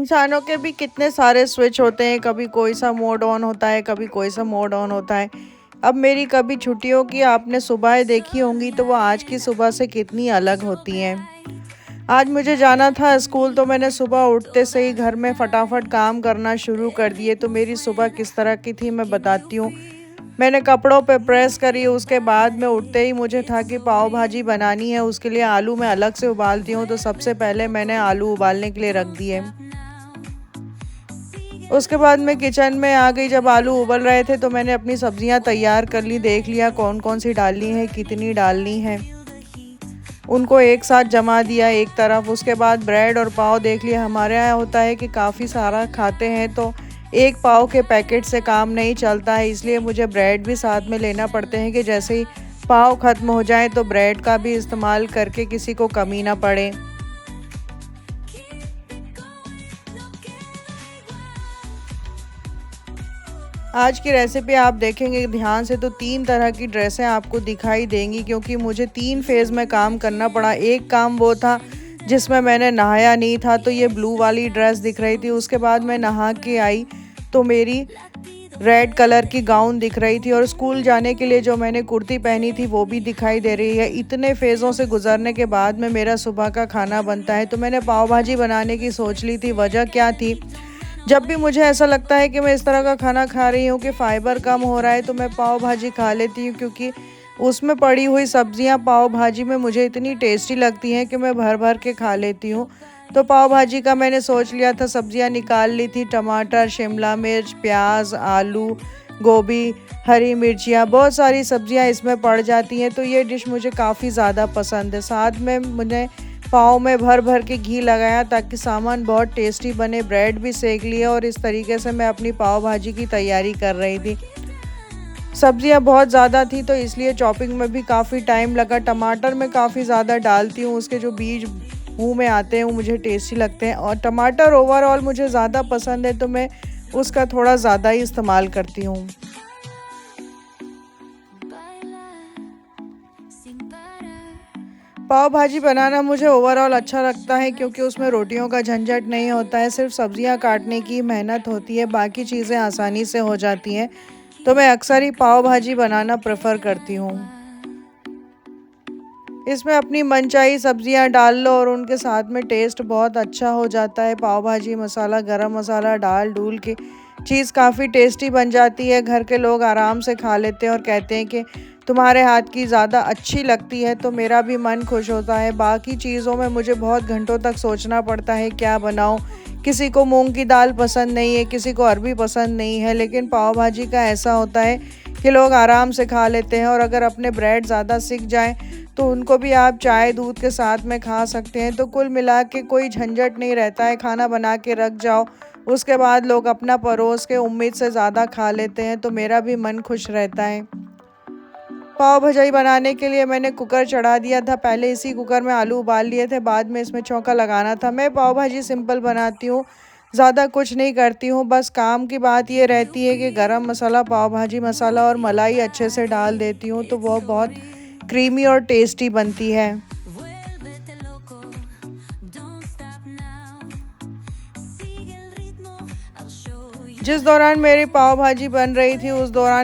इंसानों के भी कितने सारे स्विच होते हैं, कभी कोई सा मोड ऑन होता है, कभी कोई सा मोड ऑन होता है। अब मेरी कभी छुट्टियों की आपने सुबह देखी होंगी तो वो आज की सुबह से कितनी अलग होती हैं। आज मुझे जाना था स्कूल तो मैंने सुबह उठते से ही घर में फटाफट काम करना शुरू कर दिए। तो मेरी सुबह किस तरह की थी मैं बताती हूँ। मैंने कपड़ों पे प्रेस करी, उसके बाद में उठते ही मुझे था कि पाव भाजी बनानी है। उसके लिए आलू मैं अलग से उबालती हूँ, तो सबसे पहले मैंने आलू उबालने के लिए रख दिए। उसके बाद मैं किचन में आ गई। जब आलू उबल रहे थे तो मैंने अपनी सब्जियां तैयार कर ली, देख लिया कौन कौन सी डालनी है, कितनी डालनी है, उनको एक साथ जमा दिया एक तरफ। उसके बाद ब्रेड और पाव देख लिया। हमारे यहाँ होता है कि काफ़ी सारा खाते हैं तो एक पाव के पैकेट से काम नहीं चलता है, इसलिए मुझे ब्रेड भी साथ में लेना पड़ते हैं कि जैसे ही पाव ख़त्म हो जाए तो ब्रेड का भी इस्तेमाल करके किसी को कमी ना पड़े। आज की रेसिपी आप देखेंगे ध्यान से तो 3 तरह की ड्रेसें आपको दिखाई देंगी, क्योंकि मुझे 3 फेज़ में काम करना पड़ा। एक काम वो था जिसमें मैंने नहाया नहीं था, तो ये ब्लू वाली ड्रेस दिख रही थी। उसके बाद मैं नहा के आई तो मेरी रेड कलर की गाउन दिख रही थी, और स्कूल जाने के लिए जो मैंने कुर्ती पहनी थी वो भी दिखाई दे रही है। इतने फेज़ों से गुजरने के बाद में मेरा सुबह का खाना बनता है। तो मैंने पाव भाजी बनाने की सोच ली थी। वजह क्या थी, जब भी मुझे ऐसा लगता है कि मैं इस तरह का खाना खा रही हूँ कि फ़ाइबर कम हो रहा है तो मैं पाव भाजी खा लेती हूँ, क्योंकि उसमें पड़ी हुई सब्जियाँ पाव भाजी में मुझे इतनी टेस्टी लगती हैं कि मैं भर भर के खा लेती हूँ। तो पाव भाजी का मैंने सोच लिया था, सब्जियाँ निकाल ली थी, टमाटर, शिमला मिर्च, प्याज, आलू, गोभी, हरी मिर्चियाँ, बहुत सारी सब्जियाँ इसमें पड़ जाती हैं। तो ये डिश मुझे काफ़ी ज़्यादा पसंद है। साथ में मुझे पाव में भर भर के घी लगाया ताकि सामान बहुत टेस्टी बने। ब्रेड भी सेक लिया और इस तरीके से मैं अपनी पाव भाजी की तैयारी कर रही थी। सब्जियां बहुत ज़्यादा थी तो इसलिए चॉपिंग में भी काफ़ी टाइम लगा। टमाटर मैं काफ़ी ज़्यादा डालती हूँ, उसके जो बीज मुंह में आते हैं वो मुझे टेस्टी लगते हैं, और टमाटर ओवरऑल मुझे ज़्यादा पसंद है तो मैं उसका थोड़ा ज़्यादा ही इस्तेमाल करती हूँ। पाव भाजी बनाना मुझे ओवरऑल अच्छा लगता है, क्योंकि उसमें रोटियों का झंझट नहीं होता है, सिर्फ सब्जियां काटने की मेहनत होती है, बाकी चीज़ें आसानी से हो जाती हैं। तो मैं अक्सर ही पाव भाजी बनाना प्रेफर करती हूँ। इसमें अपनी मनचाही सब्जियां डाल लो और उनके साथ में टेस्ट बहुत अच्छा हो जाता है। पाव भाजी मसाला, गरम मसाला डाल डूल के चीज़ काफ़ी टेस्टी बन जाती है। घर के लोग आराम से खा लेते हैं और कहते हैं कि तुम्हारे हाथ की ज़्यादा अच्छी लगती है, तो मेरा भी मन खुश होता है। बाकी चीज़ों में मुझे बहुत घंटों तक सोचना पड़ता है क्या बनाऊँ। किसी को मूंग की दाल पसंद नहीं है, किसी को अरबी पसंद नहीं है, लेकिन पाव भाजी का ऐसा होता है कि लोग आराम से खा लेते हैं। और अगर अपने ब्रेड ज़्यादा सिक जाए तो उनको भी आप चाय दूध के साथ में खा सकते हैं। तो कुल मिला के कोई झंझट नहीं रहता है, खाना बना के रख जाओ, उसके बाद लोग अपना परोस के उम्मीद से ज़्यादा खा लेते हैं, तो मेरा भी मन खुश रहता है। पाव भाजी बनाने के लिए मैंने कुकर चढ़ा दिया था। पहले इसी कुकर में आलू उबाल लिए थे, बाद में इसमें छौंका लगाना था। मैं पाव भाजी सिंपल बनाती हूँ, ज़्यादा कुछ नहीं करती हूँ। बस काम की बात ये रहती है कि गरम मसाला, पाव भाजी मसाला और मलाई अच्छे से डाल देती हूँ, तो वो बहुत क्रीमी और टेस्टी बनती है। जिस दौरान मेरी पाव भाजी बन रही थी उस दौरान